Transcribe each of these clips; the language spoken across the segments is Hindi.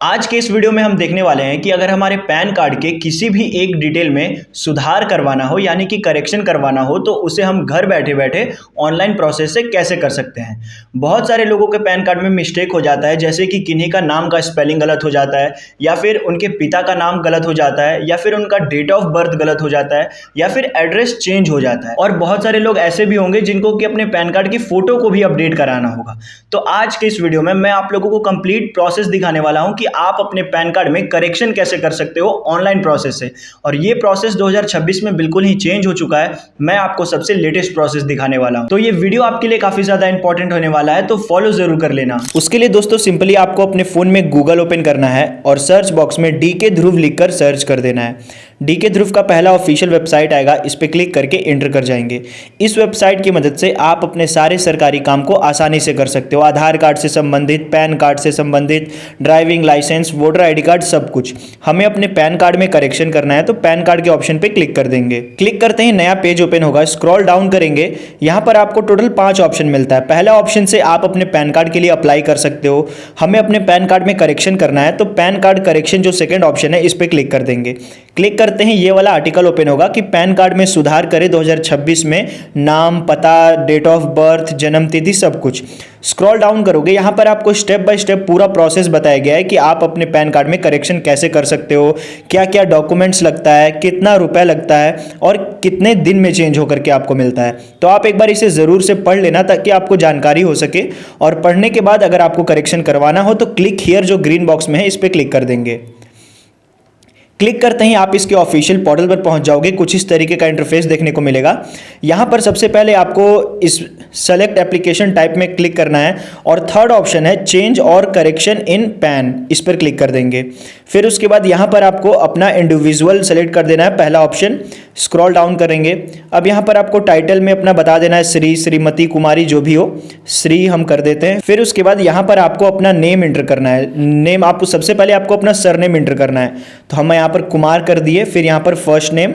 आज के इस वीडियो में हम देखने वाले हैं कि अगर हमारे पैन कार्ड के किसी भी एक डिटेल में सुधार करवाना हो यानी कि करेक्शन करवाना हो तो उसे हम घर बैठे बैठे ऑनलाइन प्रोसेस से कैसे कर सकते हैं। बहुत सारे लोगों के पैन कार्ड में मिस्टेक हो जाता है, जैसे कि किन्हीं का नाम का स्पेलिंग गलत हो जाता है या फिर उनके पिता का नाम गलत हो जाता है या फिर उनका डेट ऑफ बर्थ गलत हो जाता है या फिर एड्रेस चेंज हो जाता है। और बहुत सारे लोग ऐसे भी होंगे जिनको कि अपने पैन कार्ड की फ़ोटो को भी अपडेट कराना होगा। तो आज के इस वीडियो में मैं आप लोगों को कंप्लीट प्रोसेस दिखाने वाला हूं कि आप अपने पैन कार्ड में करेक्शन कैसे कर सकते हो ऑनलाइन प्रोसेस से। और ये प्रोसेस 2026 में बिल्कुल ही चेंज हो चुका है। मैं आपको सबसे लेटेस्ट प्रोसेस दिखाने वाला हूं, तो ये वीडियो आपके लिए काफी ज्यादा इंपॉर्टेंट होने वाला है, तो फॉलो जरूर कर लेना। उसके लिए दोस्तों सिंपली आपको अपने फोन में गूगल ओपन करना है और सर्च बॉक्स में डीके ध्रुव लिखकर सर्च कर देना है। डीके ध्रुव का पहला ऑफिशियल वेबसाइट आएगा, इस पर क्लिक करके एंटर कर जाएंगे। इस वेबसाइट की मदद से आप अपने सारे सरकारी काम को आसानी से कर सकते हो। आधार कार्ड से संबंधित, पैन कार्ड से संबंधित, driving licence, voter ID card, सब कुछ। हमें अपने पैन कार्ड में करेक्शन करना है तो पैन कार्ड के ऑप्शन पे क्लिक कर देंगे। क्लिक करते ही नया पेज ओपन होगा। स्क्रॉल डाउन करेंगे, यहाँ पर आपको टोटल 5 ऑप्शन मिलता है। पहला ऑप्शन से आप अपने पैन कार्ड के लिए अप्लाई कर सकते हो। हमें अपने पैन कार्ड में करेक्शन करना है तो पैन कार्ड करेक्शन जो सेकंड ऑप्शन है, इस पर क्लिक कर देंगे। क्लिक करते ही ये वाला आर्टिकल ओपन होगा कि पैन कार्ड में सुधार करें 2026 में, नाम, पता, डेट ऑफ बर्थ, जन्म तिथि, सब कुछ। स्क्रॉल डाउन करोगे, यहाँ पर आपको स्टेप बाय स्टेप पूरा प्रोसेस बताया गया है कि आप अपने पैन कार्ड में करेक्शन कैसे कर सकते हो, क्या क्या डॉक्यूमेंट्स लगता है, कितना रुपया लगता है और कितने दिन में चेंज होकर के आपको मिलता है। तो आप एक बार इसे ज़रूर से पढ़ लेना ताकि आपको जानकारी हो सके। और पढ़ने के बाद अगर आपको करेक्शन करवाना हो तो क्लिक हियर जो ग्रीन बॉक्स में है, इस पर क्लिक कर देंगे। क्लिक करते ही आप इसके ऑफिशियल पोर्टल पर पहुंच जाओगे। कुछ इस तरीके का इंटरफेस देखने को मिलेगा। यहां पर सबसे पहले आपको इस सेलेक्ट एप्लीकेशन टाइप में क्लिक करना है और थर्ड ऑप्शन है चेंज और करेक्शन इन पैन, इस पर क्लिक कर देंगे। फिर उसके बाद यहां पर आपको अपना इंडिविजुअल सेलेक्ट कर देना है, पहला ऑप्शन। स्क्रॉल डाउन करेंगे, अब यहां पर आपको टाइटल में अपना बता देना है, श्री, श्रीमती, कुमारी, जो भी हो, श्री हम कर देते हैं। फिर उसके बाद यहां पर आपको अपना नेम एंटर करना है। नेम आपको सबसे पहले आपको अपना सरनेम एंटर करना है, तो हम यहाँ पर कुमार कर दिए। फिर यहाँ पर फर्स्ट नेम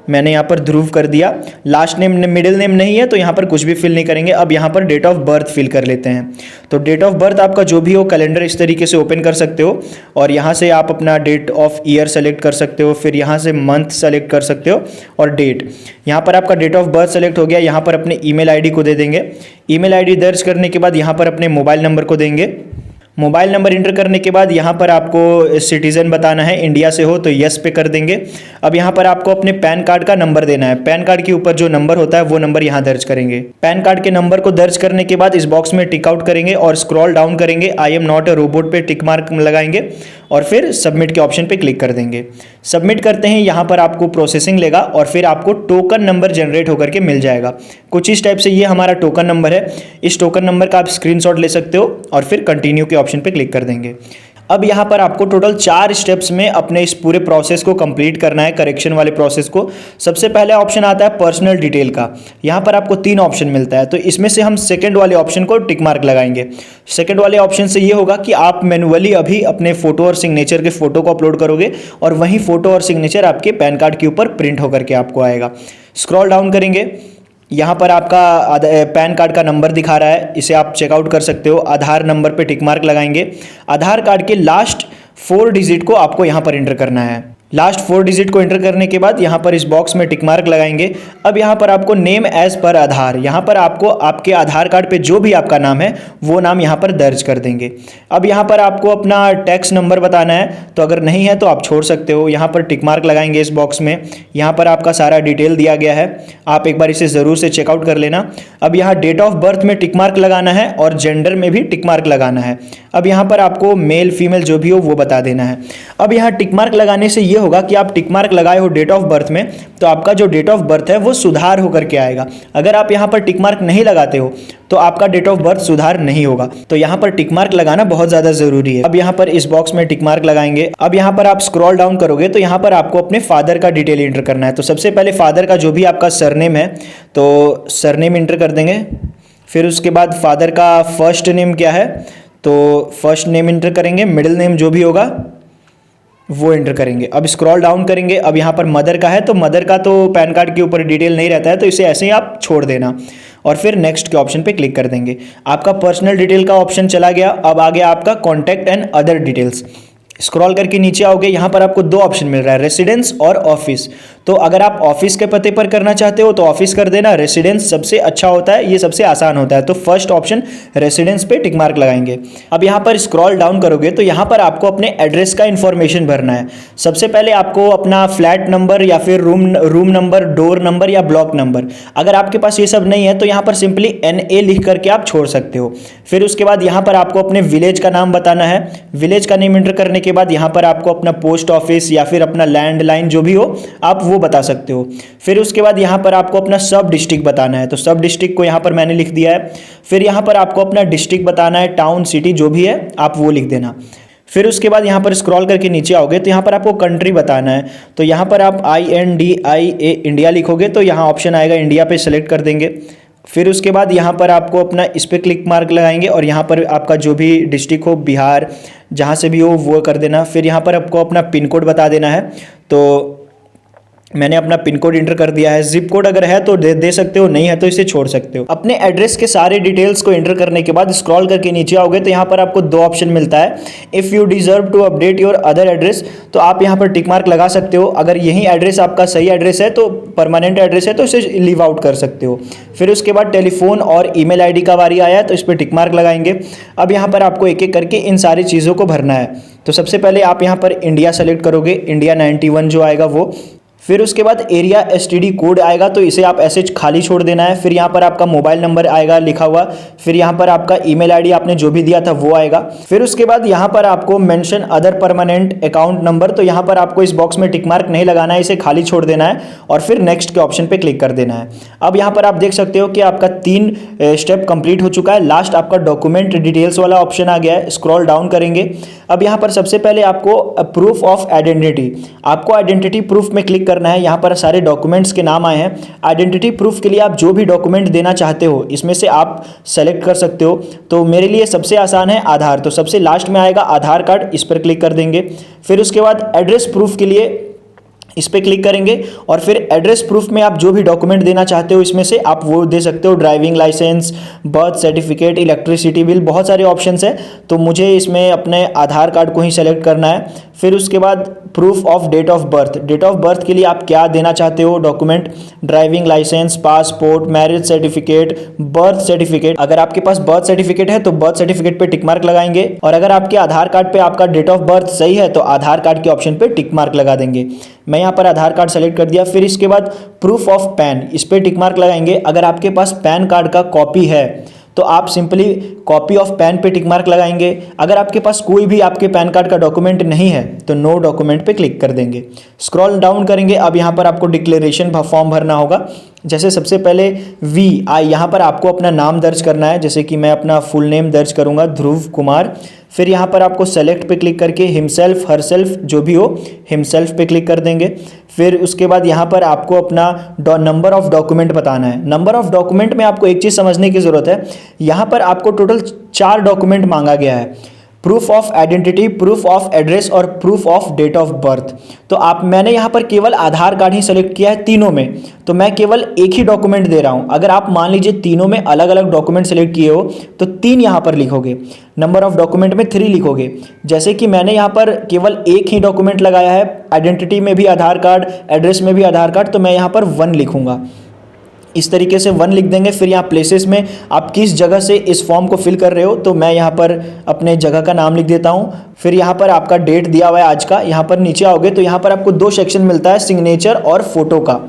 मैंने यहाँ पर ध्रुव कर दिया। लास्ट नेम, मिडिल नेम नहीं है तो यहाँ पर कुछ भी फिल नहीं करेंगे। अब यहाँ पर डेट ऑफ बर्थ फिल कर लेते हैं। तो डेट ऑफ बर्थ आपका जो भी हो, कैलेंडर इस तरीके से ओपन कर सकते हो और यहाँ से आप अपना डेट ऑफ ईयर सेलेक्ट कर सकते हो। फिर यहाँ से मंथ सेलेक्ट कर सकते हो और डेट। यहाँ पर आपका डेट ऑफ बर्थ सेलेक्ट हो गया। यहाँ पर अपने ईमेल आईडी को दे देंगे। ईमेल आईडी दर्ज करने के बाद यहाँ पर अपने मोबाइल नंबर को देंगे। मोबाइल नंबर इंटर करने के बाद यहाँ पर आपको सिटीज़न बताना है, इंडिया से हो तो यस पे कर देंगे। अब यहाँ पर आपको अपने पैन कार्ड का नंबर देना है। पैन कार्ड के ऊपर जो नंबर होता है वो नंबर यहाँ दर्ज करेंगे। पैन कार्ड के नंबर को दर्ज करने के बाद इस बॉक्स में टिक आउट करेंगे और स्क्रॉल डाउन करेंगे। I am not a robot पे टिक मार्क लगाएंगे और फिर सबमिट के ऑप्शन पे क्लिक कर देंगे। सबमिट करते हैं, यहाँ पर आपको प्रोसेसिंग लेगा और फिर आपको टोकन नंबर जनरेट होकर के मिल जाएगा। कुछ इस टाइप से ये हमारा टोकन नंबर है। इस टोकन नंबर का आप स्क्रीनशॉट ले सकते हो और फिर कंटिन्यू के ऑप्शन पे क्लिक कर देंगे। अब यहाँ पर आपको टोटल 4 स्टेप्स में अपने इस पूरे प्रोसेस को कंप्लीट करना है, करेक्शन वाले प्रोसेस को। सबसे पहले ऑप्शन आता है पर्सनल डिटेल का। यहाँ पर आपको 3 ऑप्शन मिलता है, तो इसमें से हम सेकंड वाले ऑप्शन को टिक मार्क लगाएंगे। सेकंड वाले ऑप्शन से ये होगा कि आप मैन्युअली अभी अपने फोटो और सिग्नेचर के फोटो को अपलोड करोगे और वही फोटो और सिग्नेचर आपके पैन कार्ड के ऊपर प्रिंट होकर के आपको आएगा। स्क्रॉल डाउन करेंगे, यहाँ पर आपका पैन कार्ड का नंबर दिखा रहा है, इसे आप चेकआउट कर सकते हो। आधार नंबर पे टिक मार्क लगाएंगे। आधार कार्ड के लास्ट 4 डिजिट को आपको यहाँ पर एंटर करना है। लास्ट 4 डिजिट को एंटर करने के बाद यहाँ पर इस बॉक्स में टिक मार्क लगाएंगे। अब यहाँ पर आपको नेम एज पर आधार, यहाँ पर आपको आपके आधार कार्ड पे जो भी आपका नाम है वो नाम यहाँ पर दर्ज कर देंगे। अब यहाँ पर आपको अपना टैक्स नंबर बताना है, तो अगर नहीं है तो आप छोड़ सकते हो। यहाँ पर टिक मार्क लगाएंगे इस बॉक्स में। यहाँ पर आपका सारा डिटेल दिया गया है, आप एक बार इसे ज़रूर से चेकआउट कर लेना। अब यहाँ डेट ऑफ बर्थ में टिक मार्क लगाना है और जेंडर में भी टिक मार्क लगाना है। अब यहाँ पर आपको मेल फीमेल जो भी हो वो बता देना है। अब यहाँ टिक मार्क लगाने से ये होगा कि आप टिक मार्क लगाए हो डेट ऑफ बर्थ में, तो आपका जो डेट ऑफ बर्थ है वो सुधार होकर के आएगा। अगर आप यहाँ पर टिक मार्क नहीं लगाते हो तो आपका डेट ऑफ बर्थ सुधार नहीं होगा। तो यहाँ पर टिक मार्क लगाना बहुत ज़्यादा ज़रूरी है। अब यहाँ पर इस बॉक्स में टिक मार्क लगाएंगे। अब यहाँ पर आप स्क्रॉल डाउन करोगे तो यहाँ पर आपको अपने फादर का डिटेल एंटर करना है। तो सबसे पहले फादर का जो भी आपका सरनेम है तो सरनेम एंटर कर देंगे। फिर उसके बाद फादर का फर्स्ट नेम क्या है तो फर्स्ट नेम एंटर करेंगे। मिडिल नेम जो भी होगा वो एंटर करेंगे। अब स्क्रॉल डाउन करेंगे, अब यहाँ पर मदर का है तो मदर का तो पैन कार्ड के ऊपर डिटेल नहीं रहता है तो इसे ऐसे ही आप छोड़ देना और फिर नेक्स्ट के ऑप्शन पे क्लिक कर देंगे। आपका पर्सनल डिटेल का ऑप्शन चला गया। अब आ गया आपका contact and other details. Scroll करके नीचे आओगे, यहाँ पर आपको दो ऑप्शन मिल रहा है, रेसिडेंस और ऑफिस। तो अगर आप ऑफिस के पते पर करना चाहते हो तो ऑफिस कर देना, रेसिडेंस सबसे अच्छा होता है, ये सबसे आसान होता है, तो फर्स्ट ऑप्शन रेसिडेंस पे टिक मार्क लगाएंगे। अब यहाँ पर स्क्रॉल डाउन करोगे तो यहाँ पर आपको अपने एड्रेस का इन्फॉर्मेशन भरना है। सबसे पहले आपको अपना फ्लैट नंबर या फिर रूम नंबर, डोर नंबर या ब्लॉक नंबर, अगर आपके पास ये सब नहीं है तो यहाँ पर सिंपली NA लिख करके आप छोड़ सकते हो। फिर उसके बाद यहाँ पर आपको अपने विलेज का नाम बताना है। विलेज का नेम एंटर करने के बाद यहाँ पर आपको अपना पोस्ट ऑफिस या फिर अपना लैंडलाइन जो भी हो आप वो बता सकते हो। फिर उसके बाद यहाँ पर आपको अपना सब डिस्ट्रिक्ट बताना है, तो सब डिस्ट्रिक्ट को यहाँ पर मैंने लिख दिया है। फिर यहाँ पर आपको अपना डिस्ट्रिक्ट बताना है, टाउन सिटी जो भी है आप वो लिख देना। फिर उसके बाद यहाँ पर स्क्रॉल करके नीचे आओगे तो यहाँ पर आपको कंट्री बताना है, तो यहाँ पर आप INDIA इंडिया लिखोगे तो यहाँ ऑप्शन आएगा, इंडिया पे सेलेक्ट कर देंगे। फिर उसके बाद यहाँ पर आपको अपना इस पर क्लिक मार्क लगाएंगे और यहाँ पर आपका जो भी डिस्ट्रिक्ट हो, बिहार जहाँ से भी हो वो कर देना। फिर यहाँ पर आपको अपना पिन कोड बता देना है, तो मैंने अपना पिन कोड इंटर कर दिया है। जिप कोड अगर है तो दे सकते हो, नहीं है तो इसे छोड़ सकते हो। अपने एड्रेस के सारे डिटेल्स को इंटर करने के बाद स्क्रॉल करके नीचे आओगे तो यहाँ पर आपको दो ऑप्शन मिलता है, if you deserve to update your other address, तो आप यहाँ पर टिक मार्क लगा सकते हो। अगर यही एड्रेस आपका सही एड्रेस है तो परमानेंट एड्रेस है तो इसे लीव आउट कर सकते हो। फिर उसके बाद टेलीफोन और ईमेल आईडी का बारी आया है तो इस पर टिक मार्क लगाएंगे। अब यहाँ पर आपको एक एक करके इन सारी चीज़ों को भरना है। तो सबसे पहले आप यहाँ पर इंडिया सेलेक्ट करोगे, इंडिया 91 जो आएगा वो। फिर उसके बाद एरिया STD कोड आएगा तो इसे आप ऐसे खाली छोड़ देना है। फिर यहाँ पर आपका मोबाइल नंबर आएगा लिखा हुआ, फिर यहाँ पर आपका ईमेल आईडी आपने जो भी दिया था वो आएगा। फिर उसके बाद यहाँ पर आपको mention other permanent account number, तो यहाँ पर आपको इस बॉक्स में टिक मार्क नहीं लगाना है, इसे खाली छोड़ देना है और फिर नेक्स्ट के ऑप्शन पर क्लिक कर देना है। अब यहाँ पर आप देख सकते हो कि आपका 3 स्टेप कंप्लीट हो चुका है। लास्ट आपका डॉक्यूमेंट डिटेल्स वाला ऑप्शन आ गया है। स्क्रॉल डाउन करेंगे, अब यहाँ पर सबसे पहले आपको प्रूफ ऑफ आइडेंटिटी, आपको आइडेंटिटी प्रूफ में क्लिक करना है। यहाँ पर सारे डॉक्यूमेंट्स के नाम आए हैं। आइडेंटिटी प्रूफ के लिए आप जो भी डॉक्यूमेंट देना चाहते हो इसमें से आप सेलेक्ट कर सकते हो। तो मेरे लिए सबसे आसान है आधार, तो सबसे लास्ट में आएगा आधार कार्ड, इस पर क्लिक कर देंगे। फिर उसके बाद एड्रेस प्रूफ के लिए इस पर क्लिक करेंगे और फिर एड्रेस प्रूफ में आप जो भी डॉक्यूमेंट देना चाहते हो इसमें से आप वो दे सकते हो, driving licence, birth certificate, electricity bill, बहुत सारे ऑप्शंस हैं। तो मुझे इसमें अपने आधार कार्ड को ही सेलेक्ट करना है। फिर उसके बाद proof of date of birth, date of birth के लिए आप क्या देना चाहते हो document, driving licence, passport, marriage certificate, birth certificate. अगर आपके पास बर्थ सर्टिफिकेट है तो बर्थ सर्टिफिकेट पे टिक मार्क लगाएंगे और अगर आपके आधार कार्ड पे आपका डेट ऑफ बर्थ सही है तो आधार कार्ड के ऑप्शन पे टिक मार्क लगा देंगे। मैं यहाँ पर आधार कार्ड सेलेक्ट कर दिया। फिर इसके बाद प्रूफ ऑफ पैन, इस पर टिक मार्क लगाएंगे। अगर आपके पास पैन कार्ड का कॉपी है तो आप सिंपली कॉपी ऑफ पैन पे टिक मार्क लगाएंगे। अगर आपके पास कोई भी आपके पैन कार्ड का डॉक्यूमेंट नहीं है तो नो डॉक्यूमेंट पे क्लिक कर देंगे। स्क्रॉल डाउन करेंगे, अब यहाँ पर आपको डिक्लेरेशन फॉर्म भरना होगा। जैसे सबसे पहले यहाँ पर आपको अपना नाम दर्ज करना है, जैसे कि मैं अपना फुल नेम दर्ज करूँगा, ध्रुव कुमार। फिर यहाँ पर आपको सेलेक्ट पे क्लिक करके हिमसेल्फ, हरसेल्फ जो भी हो, हिमसेल्फ पे क्लिक कर देंगे। फिर उसके बाद यहाँ पर आपको अपना नंबर ऑफ डॉक्यूमेंट बताना है। नंबर ऑफ डॉक्यूमेंट में आपको एक चीज़ समझने की ज़रूरत है, यहाँ पर आपको टोटल 4 डॉक्यूमेंट मांगा गया है, proof of identity, proof of address और proof of date of birth. तो मैंने यहाँ पर केवल आधार कार्ड ही सेलेक्ट किया है तीनों में, तो मैं केवल एक ही डॉक्यूमेंट दे रहा हूँ। अगर आप मान लीजिए तीनों में अलग अलग डॉक्यूमेंट सेलेक्ट किए हो तो 3 यहाँ पर लिखोगे, नंबर ऑफ डॉक्यूमेंट में 3 लिखोगे। जैसे कि मैंने यहाँ पर केवल एक ही डॉक्यूमेंट लगाया है, आइडेंटिटी में भी आधार कार्ड, एड्रेस में भी आधार कार्ड, तो मैं यहाँ पर 1 लिखूँगा। इस तरीके से 1 लिख देंगे। फिर यहाँ प्लेसेस में आप किस जगह से इस फॉर्म को फिल कर रहे हो, तो मैं यहाँ पर अपने जगह का नाम लिख देता हूँ। फिर यहाँ पर आपका डेट दिया हुआ है आज का। यहाँ पर नीचे आओगे तो यहाँ पर आपको 2 सेक्शन मिलता है, सिग्नेचर और फोटो का।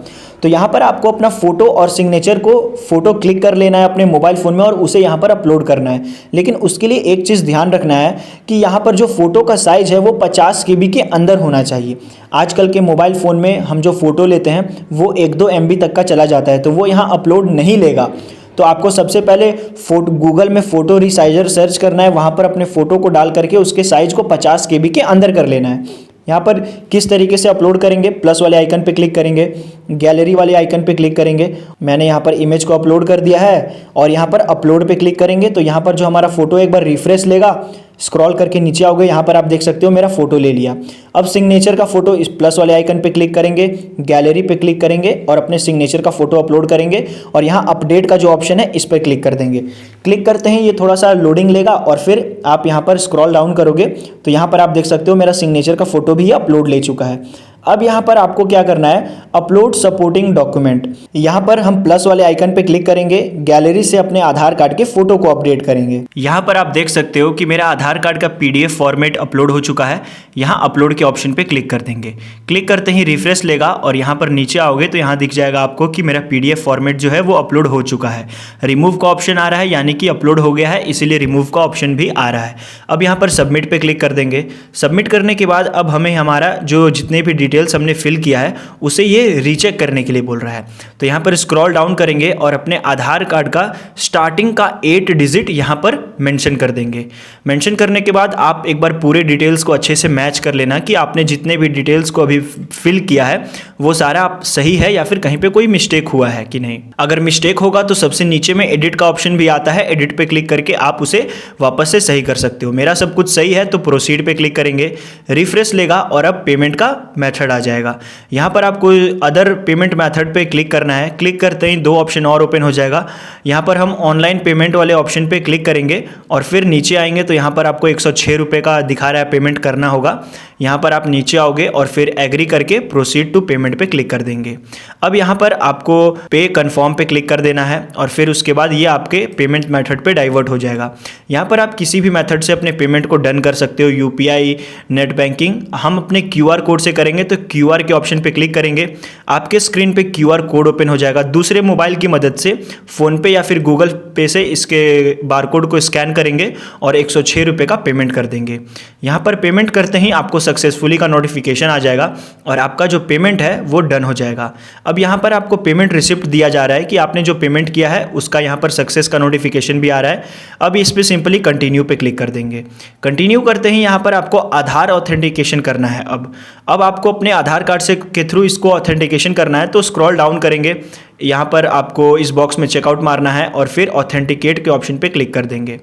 तो यहाँ पर आपको अपना फोटो और सिग्नेचर को फोटो क्लिक कर लेना है अपने मोबाइल फ़ोन में और उसे यहाँ पर अपलोड करना है। लेकिन उसके लिए एक चीज़ ध्यान रखना है कि यहाँ पर जो फ़ोटो का साइज़ है वो 50 KB के अंदर होना चाहिए। आजकल के मोबाइल फ़ोन में हम जो फ़ोटो लेते हैं वो 1-2 MB तक का चला जाता है, तो वो यहाँ अपलोड नहीं लेगा। तो आपको सबसे पहले गूगल में फ़ोटो रिसाइजर सर्च करना है, वहाँ पर अपने फ़ोटो को डाल करके उसके साइज़ को 50 KB के अंदर कर लेना है। यहाँ पर किस तरीके से अपलोड करेंगे, प्लस वाले आइकन पे क्लिक करेंगे, गैलरी वाले आइकन पे क्लिक करेंगे। मैंने यहाँ पर इमेज को अपलोड कर दिया है और यहाँ पर अपलोड पे क्लिक करेंगे तो यहाँ पर जो हमारा फ़ोटो एक बार रिफ्रेश लेगा, स्क्रॉल करके नीचे आओगे, यहाँ पर आप देख सकते हो मेरा फ़ोटो ले लिया। अब सिग्नेचर का फ़ोटो इस प्लस वाले आइकन पे क्लिक करेंगे, गैलरी पे क्लिक करेंगे और अपने सिग्नेचर का फ़ोटो अपलोड करेंगे और यहाँ अपडेट का जो ऑप्शन है इस पर क्लिक कर देंगे। क्लिक करते ही ये थोड़ा सा लोडिंग लेगा और फिर आप यहाँ पर स्क्रॉल डाउन करोगे तो यहाँ पर आप देख सकते हो मेरा सिग्नेचर का फ़ोटो भी अपलोड ले चुका है। अब यहाँ पर आपको क्या करना है, अपलोड सपोर्टिंग डॉक्यूमेंट। यहाँ पर हम प्लस वाले आइकन पे क्लिक करेंगे, गैलरी से अपने आधार कार्ड के फोटो को अपडेट करेंगे। यहाँ पर आप देख सकते हो कि मेरा आधार कार्ड का PDF फॉर्मेट अपलोड हो चुका है। यहाँ अपलोड के ऑप्शन पे क्लिक कर देंगे। क्लिक करते ही रिफ्रेश लेगा और यहाँ पर नीचे आओगे तो यहाँ दिख जाएगा आपको कि मेरा PDF फॉर्मेट जो है वो अपलोड हो चुका है। रिमूव का ऑप्शन आ रहा है, यानी कि अपलोड हो गया है, इसीलिए रिमूव का ऑप्शन भी आ रहा है। अब यहाँ पर सबमिट पे क्लिक कर देंगे। सबमिट करने के बाद अब हमें हमारा जो जितने भी डिटेल्स हमने फिल किया है उसे ये रीचेक करने के लिए बोल रहा है। तो यहाँ पर स्क्रॉल डाउन करेंगे और अपने आधार कार्ड का स्टार्टिंग का 8 डिजिट यहाँ पर मेंशन कर देंगे। मेंशन करने के बाद आप एक बार पूरे डिटेल्स को अच्छे से मैच कर लेना कि आपने जितने भी डिटेल्स को अभी फिल किया है वो सारा आप सही है या फिर कहीं पे कोई मिस्टेक हुआ है कि नहीं। अगर मिस्टेक होगा तो सबसे नीचे में एडिट का ऑप्शन भी आता है, एडिट पे क्लिक करके आप उसे वापस से सही कर सकते हो। मेरा सब कुछ सही है तो प्रोसीड पे क्लिक करेंगे, रिफ्रेश लेगा और अब पेमेंट का मेथड आ जाएगा। यहाँ पर आपको अदर पेमेंट मेथड पे क्लिक करना है। क्लिक करते ही 2 ऑप्शन और ओपन हो जाएगा। यहाँ पर हम ऑनलाइन पेमेंट वाले ऑप्शन पे क्लिक करेंगे और फिर नीचे आएंगे तो यहाँ पर आपको 106 रुपये का दिखा रहा है पेमेंट करना होगा। यहाँ पर आप नीचे आओगे और फिर एग्री करके प्रोसीड टू पेमेंट पे क्लिक कर देंगे। अब यहाँ पर आपको पे कन्फर्म पे क्लिक कर देना है और फिर उसके बाद ये आपके पेमेंट मेथड पे डाइवर्ट हो जाएगा। यहाँ पर आप किसी भी मेथड से अपने पेमेंट को डन कर सकते हो, UPI, नेट बैंकिंग। हम अपने QR कोड से करेंगे तो QR के ऑप्शन पे क्लिक करेंगे, आपके स्क्रीन पे QR कोड ओपन हो जाएगा। दूसरे मोबाइल की मदद से फ़ोन पे या फिर गूगल पे से इसके बारकोड को स्कैन करेंगे और 106 रुपये का पेमेंट कर देंगे। यहाँ पर पेमेंट करते ही आपको सक्सेसफुली का नोटिफिकेशन आ जाएगा और आपका जो पेमेंट है वो डन हो जाएगा। अब यहाँ पर आपको पेमेंट रिसिप्ट दिया जा रहा है कि आपने जो पेमेंट किया है उसका यहाँ पर सक्सेस का नोटिफिकेशन भी आ रहा है। अब इस पर सिंपली कंटिन्यू पे क्लिक कर देंगे। कंटिन्यू करते ही यहाँ पर आपको आधार ऑथेंटिकेशन करना है। अब आपको अपने आधार कार्ड से के थ्रू इसको ऑथेंटिकेशन करना है तो स्क्रॉल डाउन करेंगे, यहाँ पर आपको इस बॉक्स में चेकआउट मारना है और फिर ऑथेंटिकेट के ऑप्शन पे क्लिक कर देंगे।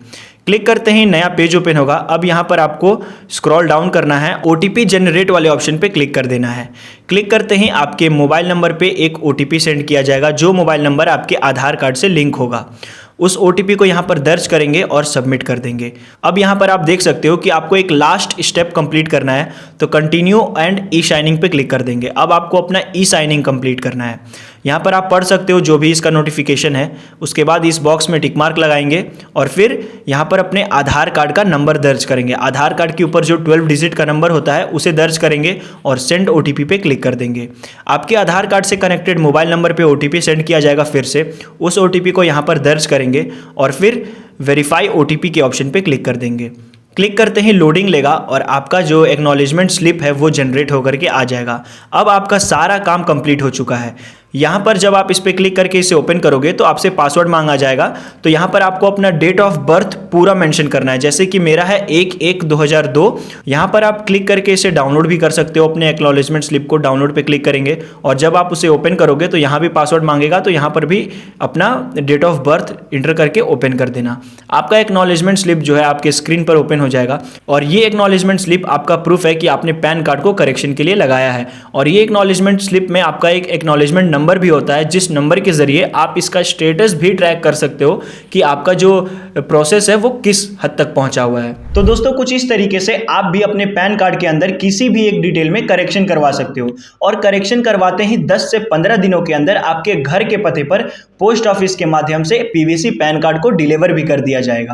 क्लिक करते ही नया पेज ओपन होगा। अब यहाँ पर आपको स्क्रॉल डाउन करना है, OTP जनरेट वाले ऑप्शन पे क्लिक कर देना है। क्लिक करते ही आपके मोबाइल नंबर पे एक OTP सेंड किया जाएगा, जो मोबाइल नंबर आपके आधार कार्ड से लिंक होगा। उस OTP को यहाँ पर दर्ज करेंगे और सबमिट कर देंगे। अब यहाँ पर आप देख सकते हो कि आपको एक लास्ट स्टेप कंप्लीट करना है तो कंटिन्यू एंड ई-साइनिंग पे क्लिक कर देंगे। अब आपको अपना ई-साइनिंग कंप्लीट करना है। यहाँ पर आप पढ़ सकते हो जो भी इसका नोटिफिकेशन है। उसके बाद इस बॉक्स में टिक मार्क लगाएंगे और फिर यहाँ पर अपने आधार कार्ड का नंबर दर्ज करेंगे। आधार कार्ड के ऊपर जो 12 डिजिट का नंबर होता है उसे दर्ज करेंगे और सेंड OTP पे क्लिक कर देंगे। आपके आधार कार्ड से कनेक्टेड मोबाइल नंबर पे OTP सेंड किया जाएगा। फिर से उस OTP को यहाँ पर दर्ज करेंगे और फिर वेरीफाई OTP के ऑप्शन पे क्लिक कर देंगे। क्लिक करते ही लोडिंग लेगा और आपका जो एक्नॉलेजमेंट स्लिप है वो जनरेट होकर के आ जाएगा। अब आपका सारा काम कंप्लीट हो चुका है। यहाँ पर जब आप इस पर क्लिक करके इसे ओपन करोगे तो आपसे पासवर्ड मांगा जाएगा। तो यहाँ पर आपको अपना डेट ऑफ बर्थ पूरा मेंशन करना है, जैसे कि मेरा है 1/1/2002। यहाँ पर आप क्लिक करके इसे डाउनलोड भी कर सकते हो। अपने एक्नॉलेजमेंट स्लिप को डाउनलोड पे क्लिक करेंगे और जब आप उसे ओपन करोगे तो यहाँ भी पासवर्ड मांगेगा, तो यहाँ पर भी अपना डेट ऑफ बर्थ इंटर करके ओपन कर देना। आपका एक्नॉलेजमेंट स्लिप जो है आपके स्क्रीन पर ओपन हो जाएगा और ये एक्नॉलेजमेंट स्लिप आपका प्रूफ है कि आपने पैन कार्ड को करेक्शन के लिए लगाया है। और ये एक्नॉलेजमेंट स्लिप में आपका एक एक्नॉलेजमेंट नंबर भी होता है, जिस नंबर के जरिए आप इसका स्टेटस भी ट्रैक कर सकते हो कि आपका जो प्रोसेस है वो किस हद तक पहुंचा हुआ है। तो दोस्तों कुछ इस तरीके से आप भी अपने पैन कार्ड के अंदर किसी भी एक डिटेल में करेक्शन करवा सकते हो और करेक्शन करवाते ही 10 से 15 दिनों के अंदर आपके घर के पते पर पोस्ट ऑफिस के माध्यम से PVC पैन कार्ड को डिलीवर भी कर दिया जाएगा।